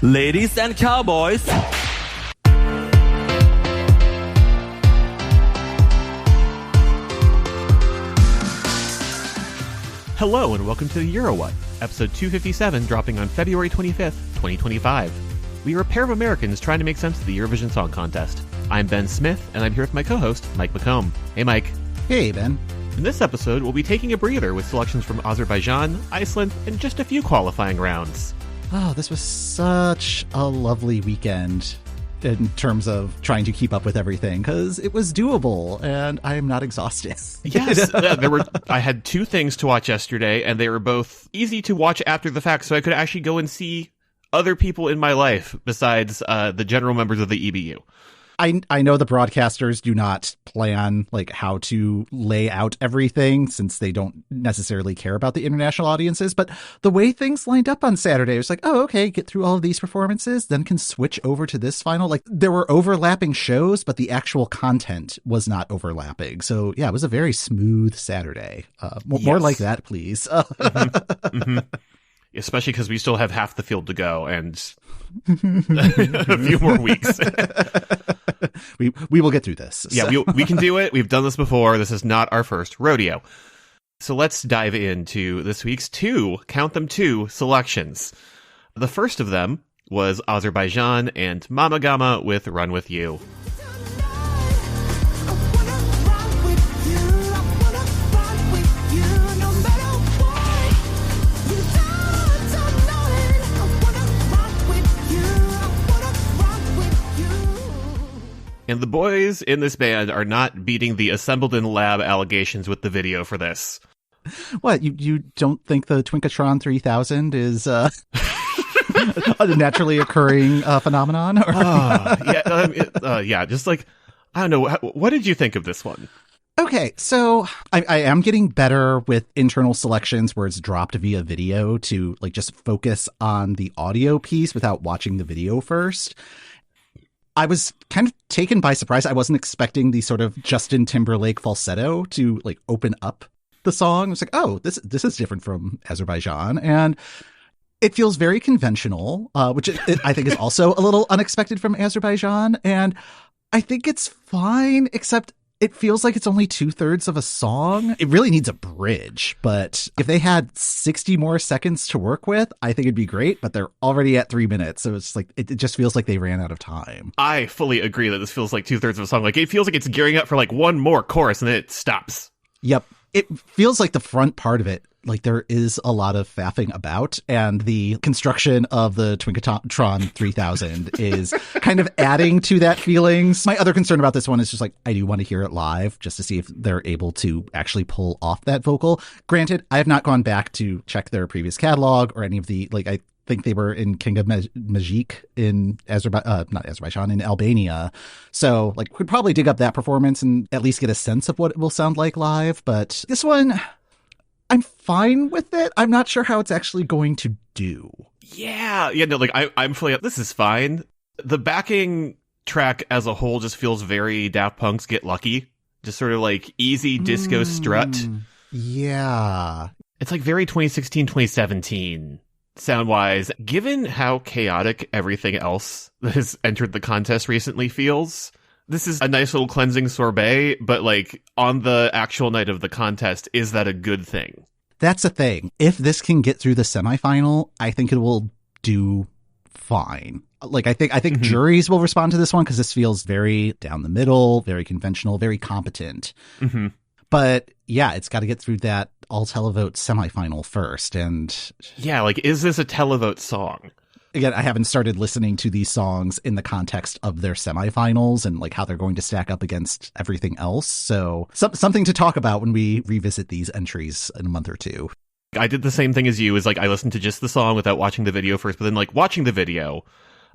Ladies and cowboys. Hello and welcome to the EuroWhat, episode 257, dropping on February 25th, 2025. We are a pair of Americans trying to make sense of the Eurovision Song Contest. I'm Ben Smith, and I'm here with my co-host, Mike McComb. Hey, Mike. Hey, Ben. In this episode, we'll be taking a breather with selections from Azerbaijan, Iceland, and just a few qualifying rounds. Oh, this was such a lovely weekend in terms of trying to keep up with everything, because it was doable, and I'm not exhausted. Yes, I had two things to watch yesterday, and they were both easy to watch after the fact, so I could actually go and see other people in my life besides the general members of the EBU. I know the broadcasters do not plan like how to lay out everything since they don't necessarily care about the international audiences, but the way things lined up on Saturday, it was like, oh, okay, get through all of these performances, then can switch over to this final. Like there were overlapping shows, but the actual content was not overlapping. So yeah, it was a very smooth Saturday. More like that, please. Mm-hmm. Especially because we still have half the field to go and a few more weeks. We will get through this. Yeah, we can do it. We've done this before. This is not our first rodeo. So let's dive into this week's two selections. The first of them was Azerbaijan and Mamagama with Run With You. And the boys in this band are not beating the assembled in lab allegations with the video for this. What, you don't think the Twinkatron 3000 is a naturally occurring phenomenon? Or? Yeah, just like, I don't know. What did you think of this one? Okay, so I am getting better with internal selections where it's dropped via video to like just focus on the audio piece without watching the video first. I was kind of taken by surprise. I wasn't expecting the sort of Justin Timberlake falsetto to like open up the song. I was like, oh, this is different from Azerbaijan. And it feels very conventional, which I think is also a little unexpected from Azerbaijan. And I think it's fine, except it feels like it's only 2/3 of a song. It really needs a bridge, but if they had 60 more seconds to work with, I think it'd be great, but they're already at 3 minutes. So it's like, it just feels like they ran out of time. I fully agree that this feels like 2/3 of a song. Like it feels like it's gearing up for like one more chorus and then it stops. Yep. It feels like the front part of it, like there is a lot of faffing about, and the construction of the Twinkatron 3000 is kind of adding to that feeling. My other concern about this one is just like, I do want to hear it live just to see if they're able to actually pull off that vocal. Granted, I have not gone back to check their previous catalog or any of the, like, I think they were in King of Magic in not Azerbaijan, in Albania. So like could probably dig up that performance and at least get a sense of what it will sound like live. But this one, I'm fine with it. I'm not sure how it's actually going to do. Yeah, no, like I'm fully, this is fine. The backing track as a whole just feels very Daft Punk's Get Lucky. Just sort of like easy disco strut. Yeah. It's like very 2016, 2017 sound-wise. Given how chaotic everything else that has entered the contest recently feels, this is a nice little cleansing sorbet, but like on the actual night of the contest, is that a good thing? That's a thing. If this can get through the semifinal, I think it will do fine. Like I think juries will respond to this one because this feels very down the middle, very conventional, very competent. Mm-hmm. But yeah, it's got to get through that all televote semifinal first. And yeah, like, is this a televote song? Again, I haven't started listening to these songs in the context of their semifinals and like how they're going to stack up against everything else. So something to talk about when we revisit these entries in a month or two. I did the same thing as you, is like I listened to just the song without watching the video first, but then like watching the video,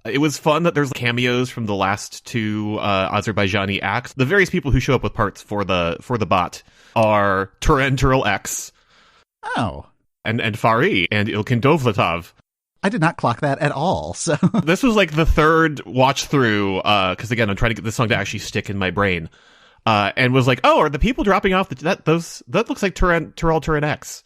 it was fun that there's cameos from the last two Azerbaijani acts. The various people who show up with parts for the bot are Turan Turil X. Oh. And Fari and Ilkin Dovlatov. I did not clock that at all. So this was like the third watch through, because again, I'm trying to get this song to actually stick in my brain. And was like, oh, are the people dropping off that looks like Turan X.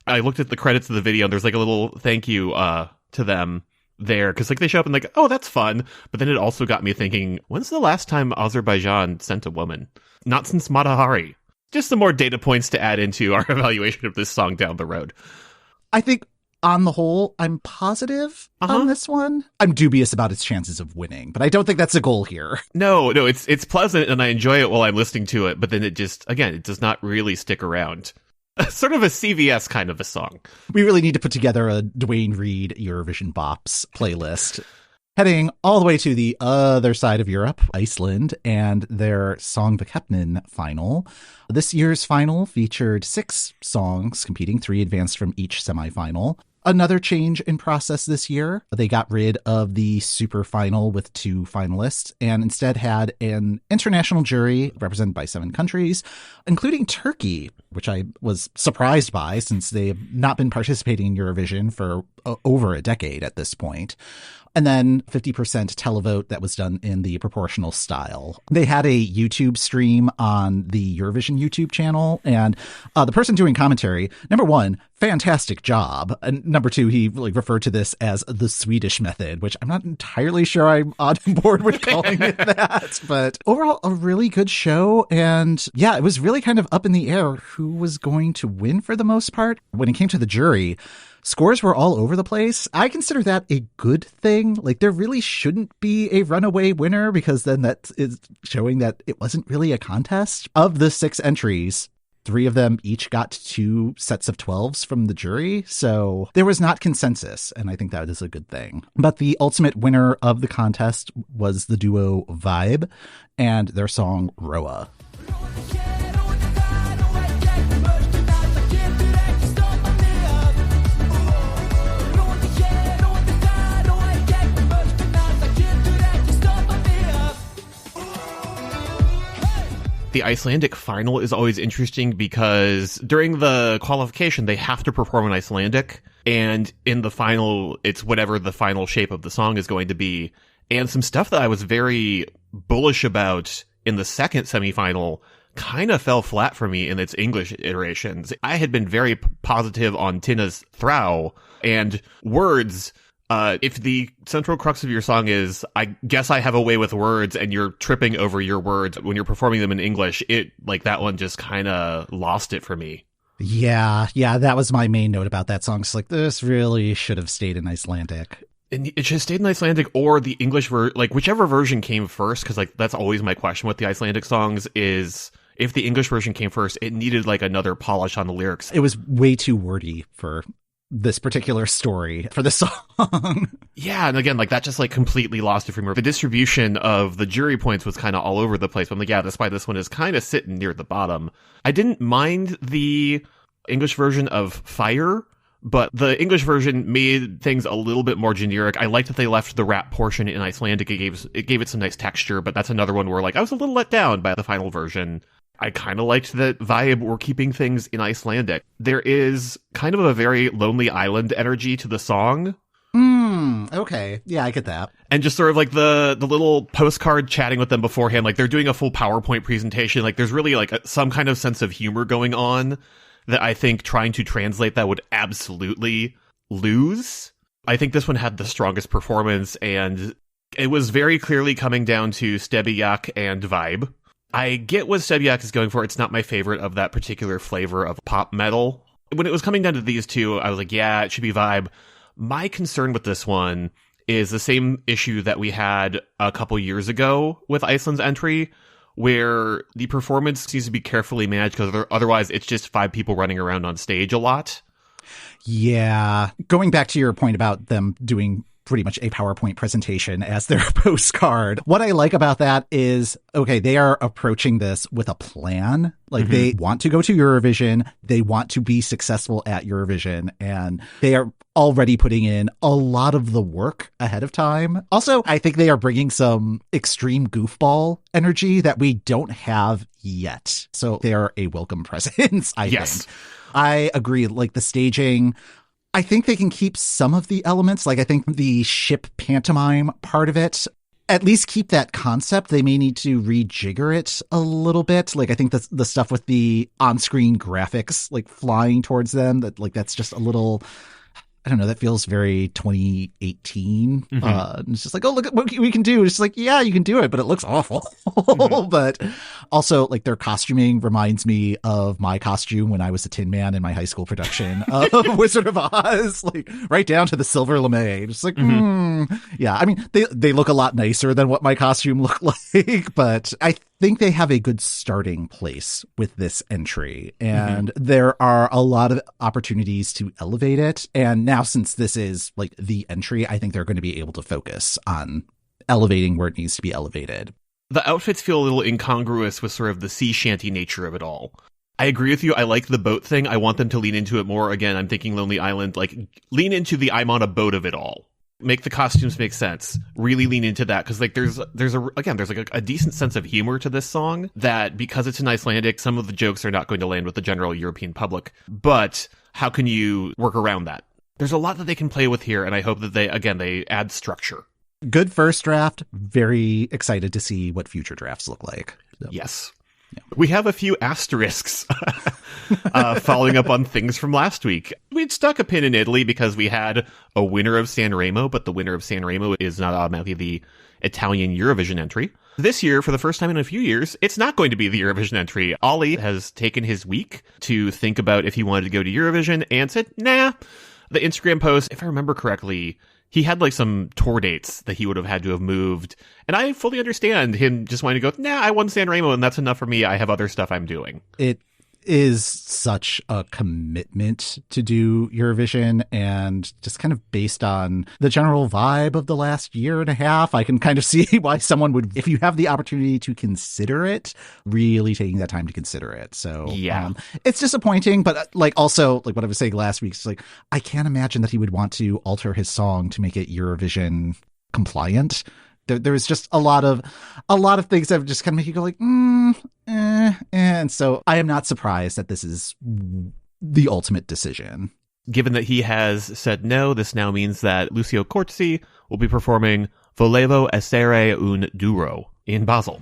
I looked at the credits of the video and there's like a little thank you to them there, because like they show up and like, oh, that's fun, but then it also got me thinking, when's the last time Azerbaijan sent a woman? Not since Matahari. Just some more data points to add into our evaluation of this song down the road. I think on the whole, I'm positive on this one. I'm dubious about its chances of winning, but I don't think that's the goal here. No, it's pleasant and I enjoy it while I'm listening to it, but then it just, again, it does not really stick around. Sort of a CVS kind of a song. We really need to put together a Dwayne Reed Eurovision Bops playlist. Heading all the way to the other side of Europe, Iceland, and their Songvakeppnin final. This year's final featured 6 songs competing, 3 advanced from each semifinal. Another change in process this year. They got rid of the super final with 2 finalists and instead had an international jury represented by 7 countries, including Turkey, which I was surprised by since they have not been participating in Eurovision for over a decade at this point. And then 50% televote that was done in the proportional style. They had a YouTube stream on the Eurovision YouTube channel, and the person doing commentary, number 1, fantastic job. And number 2, he referred to this as the Swedish method, which I'm not entirely sure I'm on board with calling it that. But overall, a really good show. And yeah, it was really kind of up in the air who was going to win for the most part. When it came to the jury, scores were all over the place. I consider that a good thing. Like, there really shouldn't be a runaway winner, because then that is showing that it wasn't really a contest. Of the 6 entries, 3 of them each got 2 sets of 12s from the jury. So there was not consensus, and I think that is a good thing. But the ultimate winner of the contest was the duo Vibe and their song Roa. The Icelandic final is always interesting because during the qualification, they have to perform in Icelandic. And in the final, it's whatever the final shape of the song is going to be. And some stuff that I was very bullish about in the second semifinal kind of fell flat for me in its English iterations. I had been very positive on Tinna's Throw and words. If the central crux of your song is, I guess I have a way with words, and you're tripping over your words when you're performing them in English, that one just kind of lost it for me. Yeah, that was my main note about that song. It's like, this really should have stayed in Icelandic. And it should have stayed in Icelandic or the English version, whichever version came first, because that's always my question with the Icelandic songs is, if the English version came first, it needed another polish on the lyrics. It was way too wordy for this particular story for the song. Yeah, and again, that just completely lost it for me. The distribution of the jury points was kind of all over the place. But I'm yeah, that's why this one is kind of sitting near the bottom. I didn't mind the English version of Fire, but the English version made things a little bit more generic. I liked that they left the rap portion in Icelandic. It gave it some nice texture, but that's another one where I was a little let down by the final version. I kind of liked that Vibe were keeping things in Icelandic. There is kind of a very Lonely Island energy to the song. Okay. Yeah, I get that. And just sort of the little postcard chatting with them beforehand, they're doing a full PowerPoint presentation. There's really some kind of sense of humor going on that I think trying to translate that would absolutely lose. I think this one had the strongest performance, and it was very clearly coming down to Stebiak and Vibe. I get what Stebiak is going for. It's not my favorite of that particular flavor of pop metal. When it was coming down to these two, I was like, yeah, it should be Vibe. My concern with this one is the same issue that we had a couple years ago with Iceland's entry, where the performance needs to be carefully managed because otherwise it's just 5 people running around on stage a lot. Yeah. Going back to your point about them doing pretty much a PowerPoint presentation as their postcard. What I like about that is, okay, they are approaching this with a plan. They want to go to Eurovision. They want to be successful at Eurovision, and they are already putting in a lot of the work ahead of time. Also, I think they are bringing some extreme goofball energy that we don't have yet. So they are a welcome presence, I think. I agree. The staging, I think they can keep some of the elements. I think the ship pantomime part of it, at least keep that concept. They may need to rejigger it a little bit. I think the stuff with the on-screen graphics, flying towards them, that's just a little, I don't know, that feels very 2018. It's just like, oh, look at what we can do. It's just like, yeah, you can do it, but it looks awful. But also, like, their costuming reminds me of my costume when I was a Tin Man in my high school production of Wizard of Oz, like right down to the silver lame. Just like, yeah, I mean, they look a lot nicer than what my costume looked like, but I think they have a good starting place with this entry, and there are a lot of opportunities to elevate it. And now, since this is like the entry, I think they're going to be able to focus on elevating where it needs to be elevated. The outfits feel a little incongruous with sort of the sea shanty nature of it all. I agree with you. I like the boat thing. I want them to lean into it more. Again, I'm thinking Lonely Island, like lean into the I'm on a boat of it all. Make the costumes make sense. Really lean into that, because like there's like a decent sense of humor to this song that, because it's in Icelandic, some of the jokes are not going to land with the general European public. But how can you work around that? There's a lot that they can play with here, and I hope that they add structure. Good first draft. Very excited to see what future drafts look like. So. Yes. Yeah. We have a few asterisks following up on things from last week. We'd stuck a pin in Italy because we had a winner of San Remo, but the winner of San Remo is not automatically the Italian Eurovision entry. This year, for the first time in a few years, it's not going to be the Eurovision entry. Ollie has taken his week to think about if he wanted to go to Eurovision and said, nah. The Instagram post, if I remember correctly, he had like some tour dates that he would have had to have moved. And I fully understand him just wanting to go, nah, I won San Remo and that's enough for me. I have other stuff I'm doing. It is such a commitment to do Eurovision, and just kind of based on the general vibe of the last year and a half, I can kind of see why someone would, if you have the opportunity to consider it, really taking that time to consider it. So yeah, it's disappointing, but like also like what I was saying last week, it's like, I can't imagine that he would want to alter his song to make it Eurovision compliant. There's just a lot of things that just kind of make you go like, and so I am not surprised that this is the ultimate decision. Given that he has said no, this now means that Lucio Corsi will be performing Volevo, essere, duro in Basel.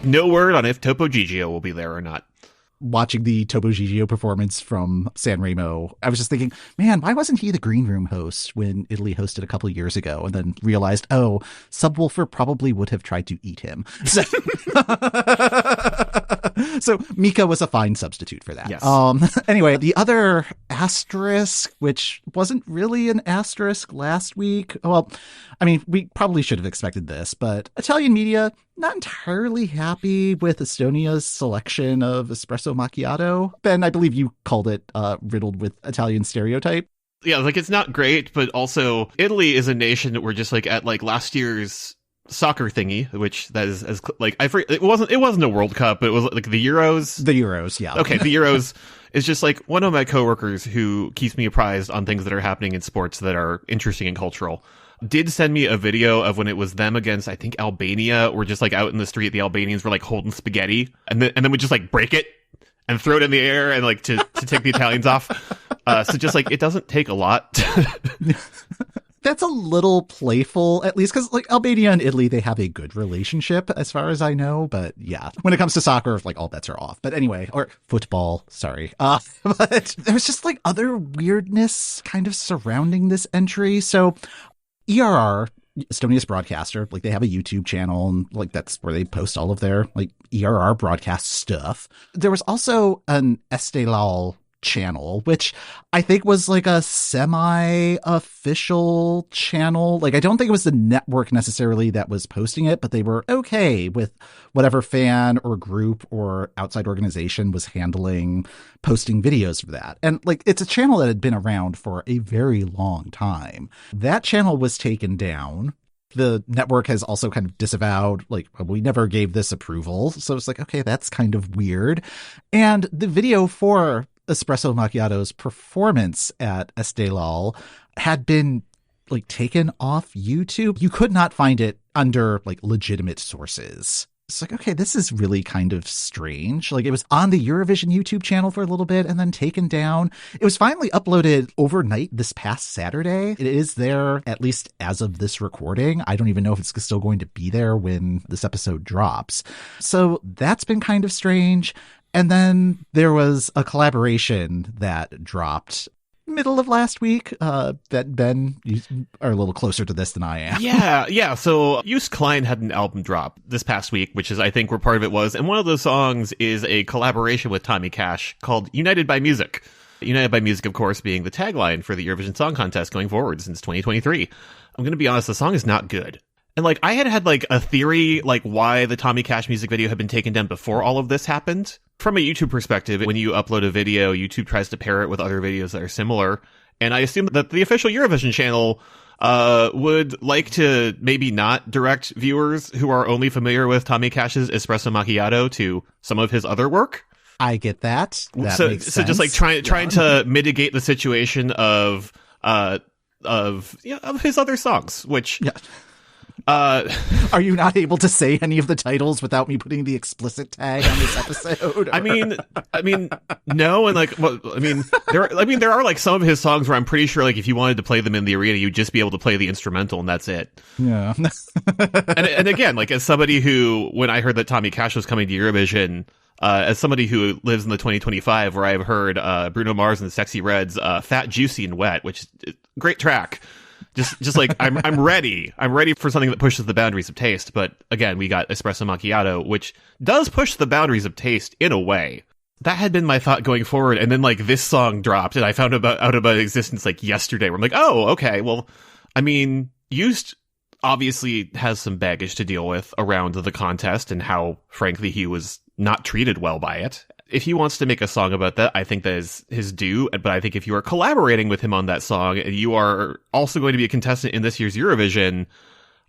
No word on if Topo Gigio will be there or not. Watching the Topo Gigio performance from San Remo, I was just thinking, man, why wasn't he the green room host when Italy hosted a couple of years ago? And then realized, oh, Subwoofer probably would have tried to eat him. So Mika was a fine substitute for that. Yes. Anyway, the other asterisk, which wasn't really an asterisk last week. Well, I mean, we probably should have expected this, but Italian media not entirely happy with Estonia's selection of espresso macchiato. Ben, I believe you called it riddled with Italian stereotype. Yeah, like it's not great, but also Italy is a nation that we're just like at like last year's soccer thingy, which that is as like it wasn't a World Cup, but it was like the Euros. The Euros, yeah. Okay, the Euros is just like one of my coworkers who keeps me apprised on things that are happening in sports that are interesting and cultural. Did send me a video of when it was them against, I think, Albania. We're just like out in the street. The Albanians were like holding spaghetti, and then we just like break it and throw it in the air and like to take the Italians off. So just like it doesn't take a lot. That's a little playful, at least, because like Albania and Italy, they have a good relationship as far as I know. But yeah, when it comes to soccer, like all bets are off. But anyway, or football, sorry. But there's just like other weirdness kind of surrounding this entry. So ERR, Estonia's broadcaster, like they have a YouTube channel, and like that's where they post all of their like ERR broadcast stuff. There was also an Estelal channel, which I think was like a semi-official channel. Like I don't think it was the network necessarily that was posting it, but they were okay with whatever fan or group or outside organization was handling posting videos for that. And like it's a channel that had been around for a very long time. That channel was taken down. The network has also kind of disavowed, like, we never gave this approval. So it's like, okay, that's kind of weird. And the video for Espresso Macchiato's performance at Estelal had been like taken off YouTube. You could not find it under like legitimate sources. It's like, okay, this is really kind of strange. Like, it was on the Eurovision YouTube channel for a little bit and then taken down. It was finally uploaded overnight this past Saturday. It is there, at least as of this recording. I don't even know if it's still going to be there when this episode drops. So that's been kind of strange. And then there was a collaboration that dropped middle of last week that Ben, you are a little closer to this than I am. Yeah. So Joost had an album drop this past week, which is, I think, where part of it was. And one of those songs is a collaboration with Tommy Cash called United by Music. United by Music, of course, being the tagline for the Eurovision Song Contest going forward since 2023. I'm going to be honest, the song is not good. And like, I had like a theory, like why the Tommy Cash music video had been taken down before all of this happened. From a YouTube perspective, when you upload a video, YouTube tries to pair it with other videos that are similar. And I assume that the official Eurovision channel would like to maybe not direct viewers who are only familiar with Tommy Cash's Espresso Macchiato to some of his other work. I get that. That makes sense. So just like trying to mitigate the situation of his other songs, which. Yeah. Are you not able to say any of the titles without me putting the explicit tag on this episode? I mean, no, and like, well, there are like some of his songs where I'm pretty sure, like, if you wanted to play them in the arena, you'd just be able to play the instrumental, and that's it. Yeah. and again, like, as somebody who, when I heard that Tommy Cash was coming to Eurovision, as somebody who lives in the 2025, where I've heard Bruno Mars and the Sexy Reds, Fat, Juicy, and Wet, which is a great track. Just like I'm ready for something that pushes the boundaries of taste. But again, we got Espresso Macchiato, which does push the boundaries of taste in a way. That had been my thought going forward, and then like this song dropped, and I found out about its existence like yesterday. Where I'm like, oh, okay, well, I mean, Joost obviously has some baggage to deal with around the contest and how, frankly, he was not treated well by it. If he wants to make a song about that, I think that is his due. But I think if you are collaborating with him on that song, and you are also going to be a contestant in this year's Eurovision,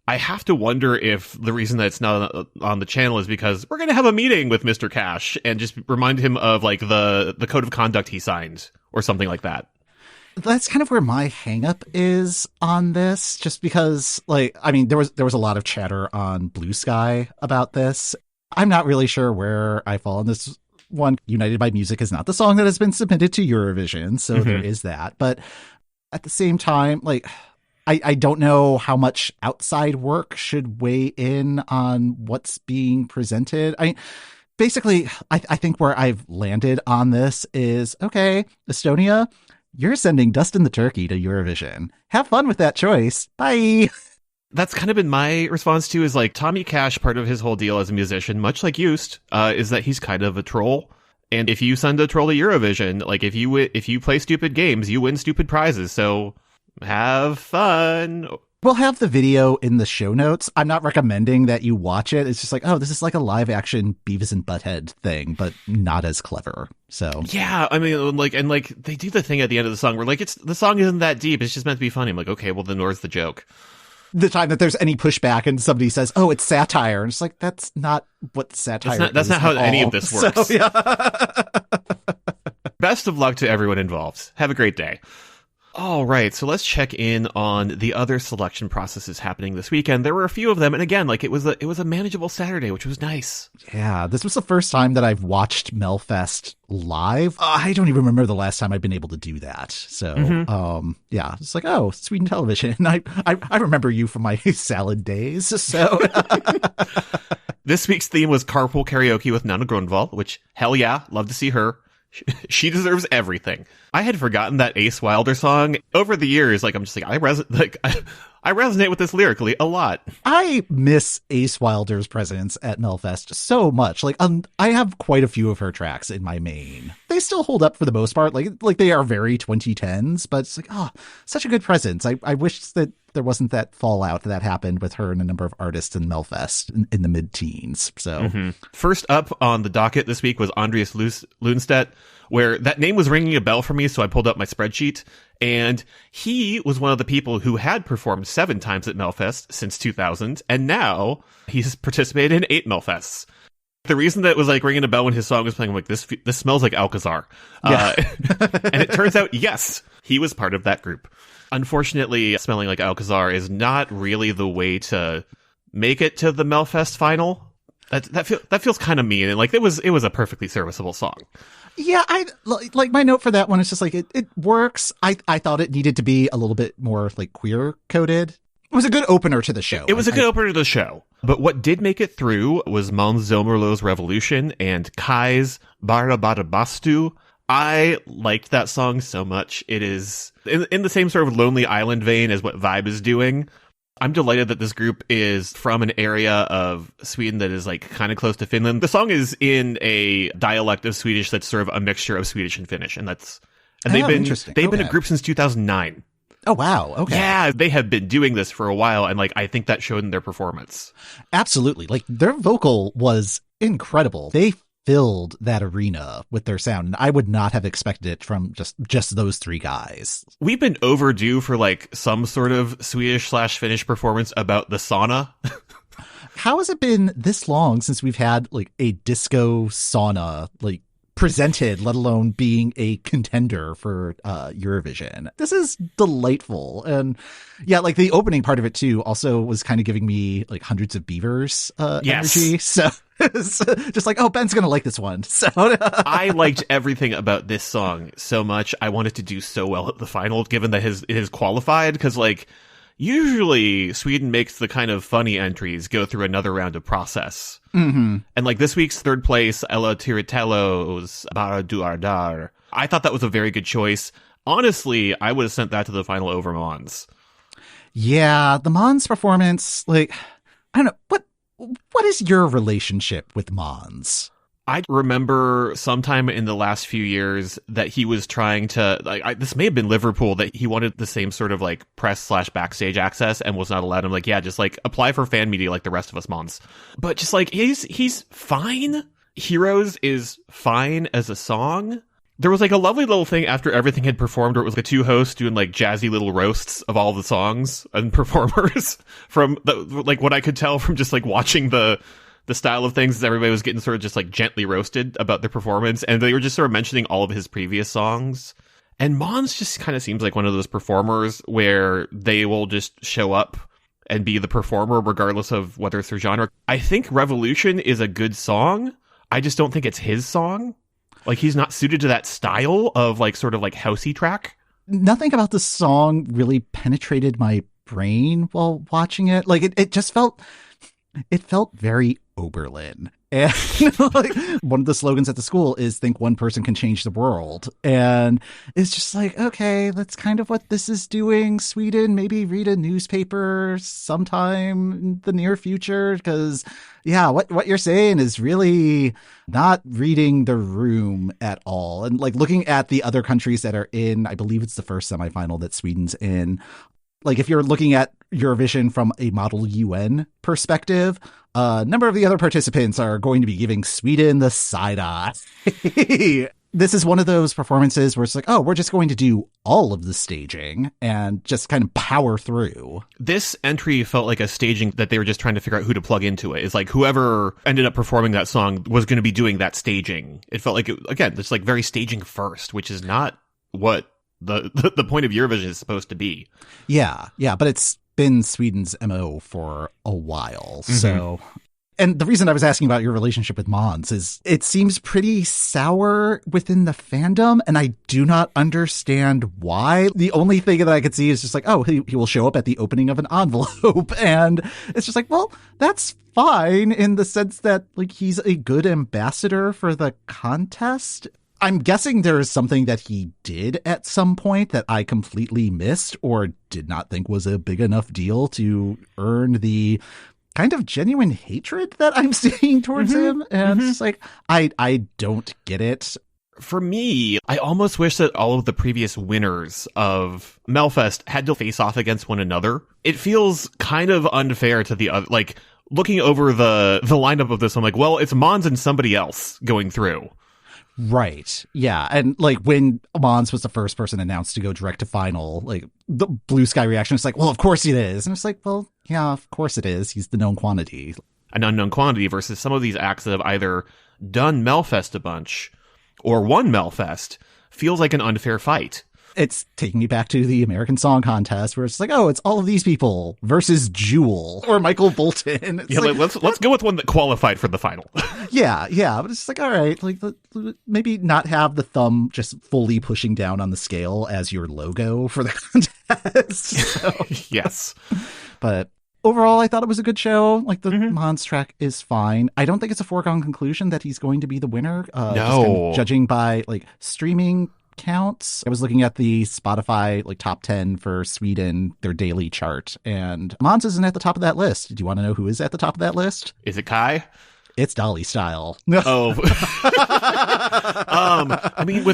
I have to wonder if the reason that it's not on the channel is because we're going to have a meeting with Mr. Cash and just remind him of like the code of conduct he signed or something like that. That's kind of where my hang-up is on this, just because, like, I mean, there was a lot of chatter on Blue Sky about this. I'm not really sure where I fall on this one. United by Music is not the song that has been submitted to Eurovision, so there is that. But at the same time, like, I don't know how much outside work should weigh in on what's being presented. I mean, basically, I think where I've landed on this is, okay, Estonia, you're sending Dustin the Turkey to Eurovision. Have fun with that choice. Bye. That's kind of been my response to is like Tommy Cash, part of his whole deal as a musician, much like Joost, is that he's kind of a troll. And if you send a troll to Eurovision, like if you play stupid games, you win stupid prizes. So have fun. We'll have the video in the show notes. I'm not recommending that you watch it. It's just like, oh, this is like a live action Beavis and Butthead thing, but not as clever. So yeah, I mean, like, and like they do the thing at the end of the song where like the song isn't that deep. It's just meant to be funny. I'm like, okay, well then where's the joke? The time that there's any pushback and somebody says, oh, it's satire. And it's like, that's not what satire is. That's not how any of this works. So, yeah. Best of luck to everyone involved. Have a great day. All right, so let's check in on the other selection processes happening this weekend. There were a few of them, and again, like it was a manageable Saturday, which was nice. Yeah, this was the first time that I've watched Melfest live. I don't even remember the last time I've been able to do that. So, yeah, it's like, oh, Sweden television. I remember you from my salad days. So, this week's theme was carpool karaoke with Nana Grunwald, which hell yeah, love to see her. She deserves everything. I had forgotten that Ace Wilder song. Over the years, like I'm just like I resonate with this lyrically a lot. I miss Ace Wilder's presence at Melfest so much. Like I have quite a few of her tracks in my main. They still hold up for the most part. Like they are very 2010s, but it's like, oh, such a good presence. I wish that there wasn't that fallout that happened with her and a number of artists in Melfest in the mid-teens. So first up on the docket this week was Andreas Lundstedt, where that name was ringing a bell for me, so I pulled up my spreadsheet, and he was one of the people who had performed 7 times at Melfest since 2000, and now he's participated in 8 Melfests. The reason that was like ringing a bell when his song was playing, I'm like, this smells like Alcazar. Yeah. And it turns out, yes, he was part of that group. Unfortunately, smelling like Alcazar is not really the way to make it to the Melfest final. That feels kind of mean, and like it was a perfectly serviceable song. Yeah, I like my note for that one is just like it works. I thought it needed to be a little bit more like queer coded. It was a good opener to the show. It was a good opener to the show. But what did make it through was Måns Zelmerlow's Revolution and Kai's Bara Bara Bastu. I liked that song so much. It is in the same sort of Lonely Island vein as what Vibe is doing. I'm delighted that this group is from an area of Sweden that is like kind of close to Finland. The song is in a dialect of Swedish that's sort of a mixture of Swedish and Finnish, and they've been a group since 2009. Oh wow, okay. Yeah, they have been doing this for a while, and like I think that showed in their performance. Absolutely. Like their vocal was incredible. They filled that arena with their sound, and I would not have expected it from just those three guys. We've been overdue for like some sort of Swedish/Finnish performance about the sauna. How has it been this long since we've had like a disco sauna like presented, let alone being a contender for Eurovision? This is delightful. And yeah, like the opening part of it too also was kind of giving me like Hundreds of Beavers energy. So it's just like, oh, Ben's gonna like this one. So I liked everything about this song so much. I wanted to do so well at the final, given that it is qualified, because like usually Sweden makes the kind of funny entries go through another round of process. Mm-hmm. And like this week's third place, Ella Tiritello's Bara du Ardar, I thought that was a very good choice. Honestly, I would have sent that to the final over Måns. Yeah, the Måns performance, like, I don't know, what is your relationship with Måns? I remember sometime in the last few years that he was trying to, like, this may have been Liverpool, that he wanted the same sort of like press/backstage access and was not allowed. I'm like, yeah, just like apply for fan media like the rest of us, Måns. But just like, he's fine. Heroes is fine as a song. There was like a lovely little thing after everything had performed where it was like two hosts doing like jazzy little roasts of all the songs and performers from like what I could tell from just like watching the style of things is everybody was getting sort of just like gently roasted about their performance, and they were just sort of mentioning all of his previous songs. And Måns just kind of seems like one of those performers where they will just show up and be the performer regardless of whether it's their genre. I think Revolution is a good song. I just don't think it's his song. Like, he's not suited to that style of like sort of like housey track. Nothing about the song really penetrated my brain while watching it. Like it just felt very Oberlin. And like one of the slogans at the school is think one person can change the world. And it's just like, okay, that's kind of what this is doing. Sweden, maybe read a newspaper sometime in the near future. Because yeah, what you're saying is really not reading the room at all. And like looking at the other countries that are in, I believe it's the first semifinal that Sweden's in. Like if you're looking at Eurovision from a model UN perspective, a number of the other participants are going to be giving Sweden the side eye. This is one of those performances where it's like, oh, we're just going to do all of the staging and just kind of power through. This entry felt like a staging that they were just trying to figure out who to plug into it. It's like whoever ended up performing that song was going to be doing that staging. It felt like, again, it's like very staging first, which is not what the point of Eurovision is supposed to be. Yeah, but it's been Sweden's MO for a while. Mm-hmm. So, and the reason I was asking about your relationship with Måns is it seems pretty sour within the fandom, and I do not understand why. The only thing that I could see is just like, oh, he will show up at the opening of an envelope, and it's just like, well, that's fine in the sense that like he's a good ambassador for the contest. I'm guessing there is something that he did at some point that I completely missed or did not think was a big enough deal to earn the kind of genuine hatred that I'm seeing towards him. And it's just like, I don't get it. For me, I almost wish that all of the previous winners of Melfest had to face off against one another. It feels kind of unfair to the other, like looking over the lineup of this, I'm like, well, it's Måns and somebody else going through. Right. Yeah. And like when Måns was the first person announced to go direct to final, like the blue sky reaction is like, well, of course it is. And it's like, well, yeah, of course it is. He's the known quantity. An unknown quantity versus some of these acts that have either done Melfest a bunch or won Melfest feels like an unfair fight. It's taking me back to the American Song Contest where it's like, oh, it's all of these people versus Jewel or Michael Bolton. It's yeah, let's go with one that qualified for the final. Yeah. But it's like, all right, like maybe not have the thumb just fully pushing down on the scale as your logo for the contest. So. Yes. But overall, I thought it was a good show. Like, the Måns track is fine. I don't think it's a foregone conclusion that he's going to be the winner. No. Just kind of judging by, like, streaming counts. I was looking at the Spotify, like, top 10 for Sweden, their daily chart, and Måns isn't at the top of that list. Do you want to know who is at the top of that list? Is it Kai? It's Dolly Style. Oh. I mean,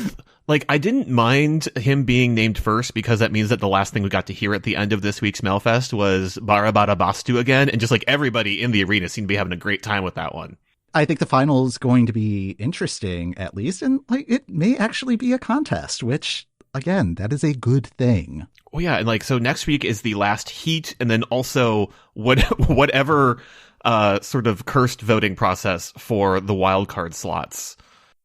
I didn't mind him being named first because that means that the last thing we got to hear at the end of this week's Melfest was Bara Bara Bastu again, and just like everybody in the arena seemed to be having a great time with that one. I think the final is going to be interesting, at least, and like it may actually be a contest, which, again, that is a good thing. Oh yeah, and so next week is the last heat, and then also whatever sort of cursed voting process for the wildcard slots.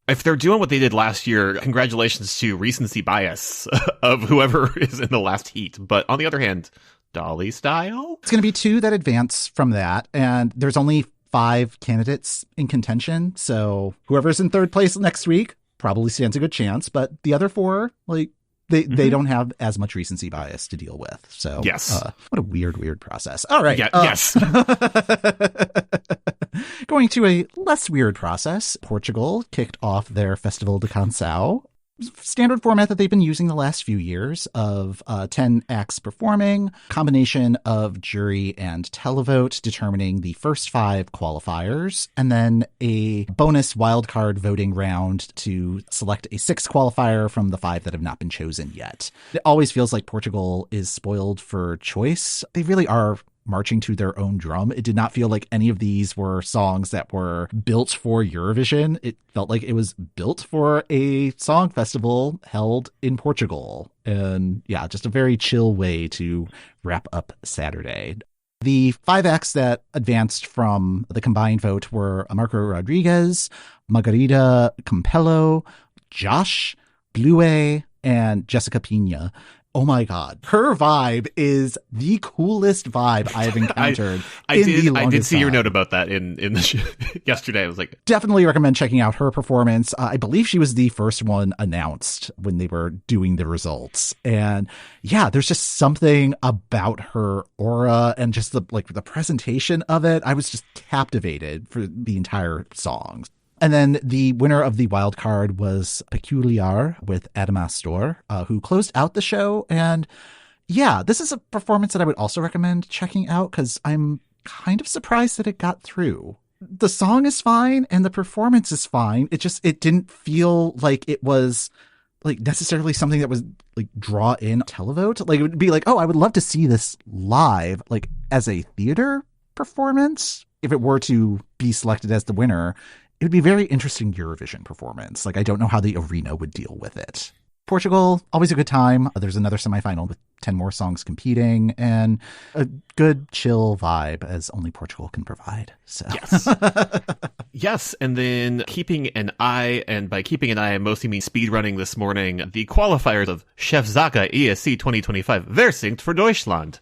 If they're doing what they did last year, congratulations to recency bias of whoever is in the last heat. But on the other hand, Dolly Style? It's going to be 2 that advance from that, and there's only 5 candidates in contention, so whoever's in third place next week probably stands a good chance, but the other 4, like, they don't have as much recency bias to deal with. So yes. What a weird process. All right. Yeah, yes. Going to a less weird process, Portugal kicked off their Festival da Canção. Standard format that they've been using the last few years of 10 acts performing, combination of jury and televote determining the first 5 qualifiers, and then a bonus wildcard voting round to select a 6th qualifier from the 5 that have not been chosen yet. It always feels like Portugal is spoiled for choice. They really are marching to their own drum. It did not feel like any of these were songs that were built for Eurovision. It felt like it was built for a song festival held in Portugal. And yeah, just a very chill way to wrap up Saturday. The 5 acts that advanced from the combined vote were Marco Rodriguez, Margarida Campello, Josh, Blue, and Jessica Pina. Oh my God. Her vibe is the coolest vibe I have encountered. I did see your note about that in the yesterday. I was like, definitely recommend checking out her performance. I believe she was the first one announced when they were doing the results. And yeah, there's just something about her aura and just the presentation of it. I was just captivated for the entire song. And then the winner of the wild card was Peculiar with Adamastor, who closed out the show. And yeah, this is a performance that I would also recommend checking out because I'm kind of surprised that it got through. The song is fine and the performance is fine. It didn't feel like it was like necessarily something that was like draw in televote. Like it would be like, oh, I would love to see this live, like as a theater performance. If it were to be selected as the winner, it would be a very interesting Eurovision performance. Like, I don't know how the arena would deal with it. Portugal, always a good time. There's another semifinal with 10 more songs competing and a good chill vibe as only Portugal can provide. So yes. Yes. And then keeping an eye, and by keeping an eye, I mostly mean speedrunning this morning, the qualifiers of Chefsache ESC 2025, Wer singt für Deutschland?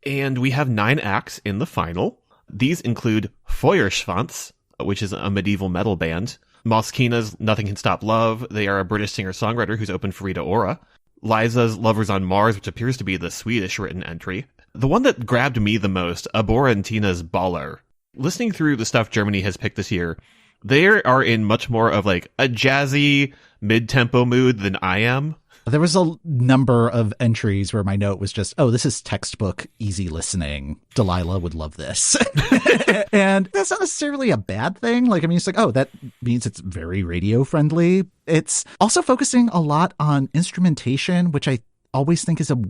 And we have 9 acts in the final. These include Feuerschwanz, which is a medieval metal band. Moskina's Nothing Can Stop Love. They are a British singer-songwriter who's opened for Rita Ora. Liza's Lovers on Mars, which appears to be the Swedish written entry. The one that grabbed me the most, Abora and Tina's Baller. Listening through the stuff Germany has picked this year, they are in much more of like a jazzy, mid-tempo mood than I am. There was a number of entries where my note was just, oh, this is textbook easy listening. Delilah would love this. And that's not necessarily a bad thing. Like, I mean, it's like, oh, that means it's very radio friendly. It's also focusing a lot on instrumentation, which I always think is a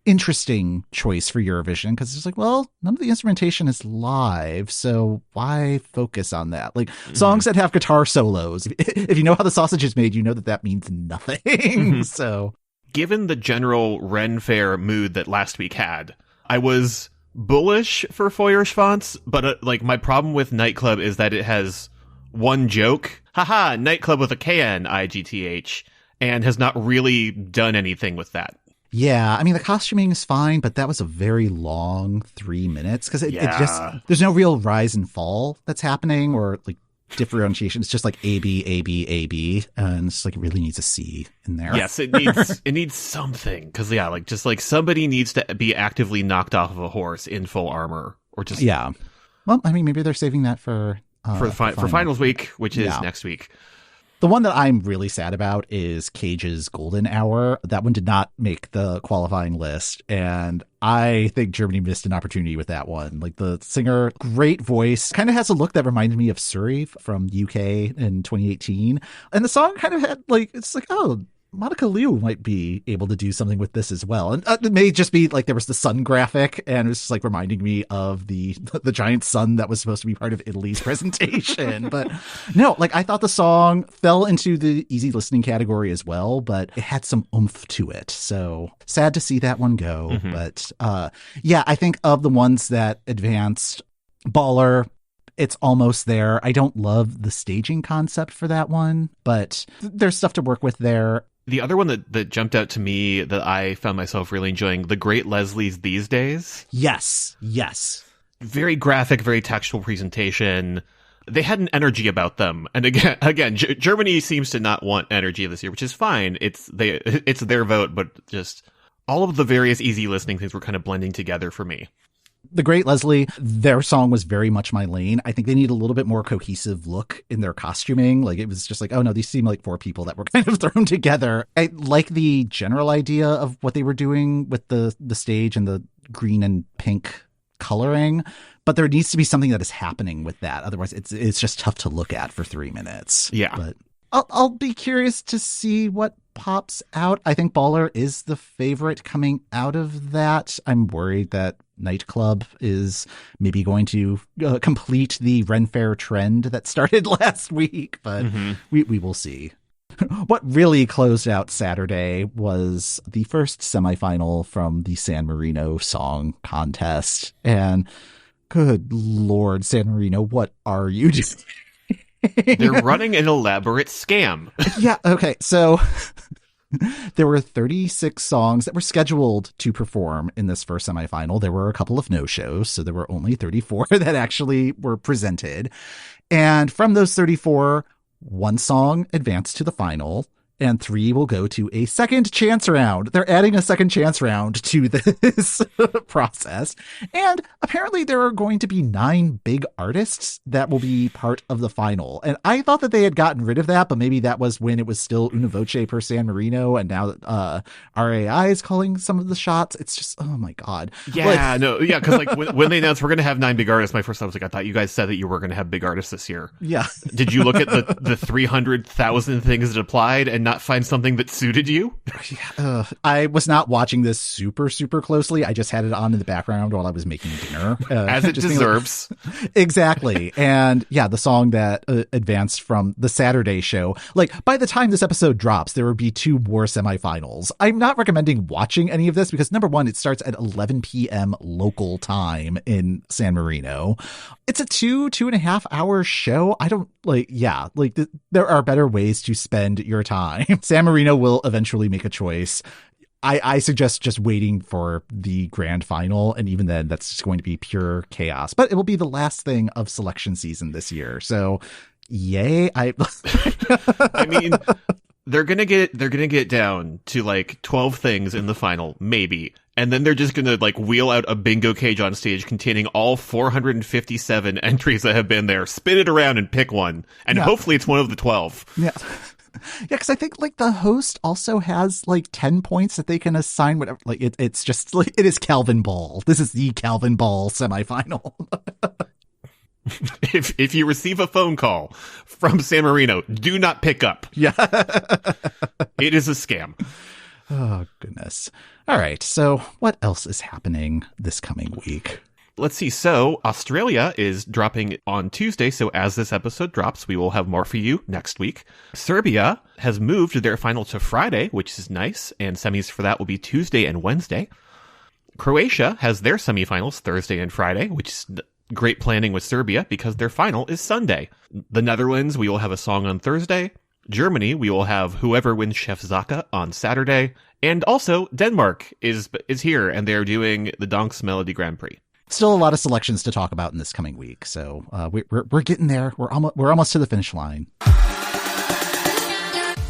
interesting choice for Eurovision, because it's like, well, none of the instrumentation is live, so why focus on that? Like songs that have guitar solos, if you know how the sausage is made, you know that means nothing. So given the general Ren Fair mood that last week had, I was bullish for Feuerschwanz, but like my problem with Nightclub is that it has one joke, haha, Nightclub with a KNIGTH, and has not really done anything with that. Yeah, I mean, the costuming is fine, but that was a very long 3 minutes because it just, there's no real rise and fall that's happening or like differentiation. It's just like A, B, A, B, A, B. And it's like, it really needs a C in there. Yes, it needs something. Because, yeah, like just like somebody needs to be actively knocked off of a horse in full armor or just. Yeah. Well, I mean, maybe they're saving that for finals week, which is next week. The one that I'm really sad about is Cage's Golden Hour. That one did not make the qualifying list, and I think Germany missed an opportunity with that one. Like, the singer, great voice, kind of has a look that reminded me of Suri from UK in 2018. And the song kind of had, like, it's like, oh, Monica Liu might be able to do something with this as well. And it may just be like there was the sun graphic and it was just like reminding me of the giant sun that was supposed to be part of Italy's presentation. But no, like I thought the song fell into the easy listening category as well, but it had some oomph to it. So sad to see that one go. Mm-hmm. But yeah, I think of the ones that advanced, Baller, it's almost there. I don't love the staging concept for that one, but there's stuff to work with there. The other one that jumped out to me that I found myself really enjoying, The Great Leslie's These Days. Yes. Very graphic, very textual presentation. They had an energy about them. And again, Germany seems to not want energy this year, which is fine. It's their vote, but just all of the various easy listening things were kind of blending together for me. The Great Leslie, their song was very much my lane. I think they need a little bit more cohesive look in their costuming. Like, it was just like, oh no, these seem like four people that were kind of thrown together. I like the general idea of what they were doing with the stage and the green and pink coloring, but there needs to be something that is happening with that. Otherwise, it's just tough to look at for 3 minutes. Yeah. But I'll be curious to see what pops out. I think Baller is the favorite coming out of that. I'm worried that Nightclub is maybe going to complete the Ren Fair trend that started last week, but we will see. What really closed out Saturday was the first semifinal from the San Marino song contest. And good Lord, San Marino, what are you doing? They're running an elaborate scam. Yeah, okay. So there were 36 songs that were scheduled to perform in this first semifinal. There were a couple of no-shows, so there were only 34 that actually were presented. And from those 34, one song advanced to the final, and 3 will go to a second chance round. They're adding a second chance round to this process. And apparently there are going to be 9 big artists that will be part of the final. And I thought that they had gotten rid of that, but maybe that was when it was still una voce per San Marino. And now that RAI is calling some of the shots. It's just, oh my God. Yeah, because like when they announced we're going to have 9 big artists, my first thought was like, I thought you guys said that you were going to have big artists this year. Yeah. Did you look at the 300,000 things that applied and not find something that suited you? I was not watching this super closely. I just had it on in the background while I was making dinner. As it deserves. Exactly. And yeah, the song that advanced from the Saturday show, like by the time this episode drops, there will be 2 more semifinals. I'm not recommending watching any of this because number one, it starts at 11 p.m. local time in San Marino. It's a 2.5 hour show. I don't there are better ways to spend your time. San Marino will eventually make a choice. I suggest just waiting for the grand final. And even then, that's just going to be pure chaos. But it will be the last thing of selection season this year. So, yay. I mean, they're going to get down to like 12 things in the final, maybe. And then they're just going to like wheel out a bingo cage on stage containing all 457 entries that have been there, spin it around and pick one. And hopefully it's one of the 12. Yeah. Yeah, because I think like the host also has like 10 points that they can assign whatever. Like it's just like it is Calvin Ball. This is the Calvin Ball semifinal. If you receive a phone call from San Marino, do not pick up. Yeah. It is a scam. Oh, goodness. All right. So what else is happening this coming week? Let's see. So Australia is dropping on Tuesday. So as this episode drops, we will have more for you next week. Serbia has moved their final to Friday, which is nice. And semis for that will be Tuesday and Wednesday. Croatia has their semifinals Thursday and Friday, which is great planning with Serbia because their final is Sunday. The Netherlands, we will have a song on Thursday. Germany, we will have whoever wins Chefsache on Saturday. And also, Denmark is here, and they're doing the Dansk Melody Grand Prix. Still a lot of selections to talk about in this coming week, so we're getting there. We're almost to the finish line.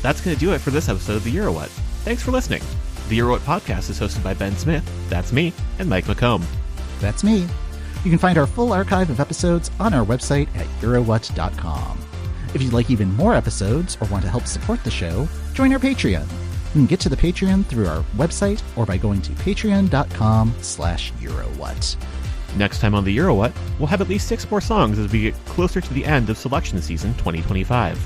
That's going to do it for this episode of the EuroWhat. Thanks for listening. The EuroWhat podcast is hosted by Ben Smith, that's me, and Mike McComb. That's me. You can find our full archive of episodes on our website at EuroWhat.com. If you'd like even more episodes or want to help support the show, join our Patreon. You can get to the Patreon through our website or by going to patreon.com/EuroWhat. Next time on the EuroWhat, we'll have at least 6 more songs as we get closer to the end of selection season 2025.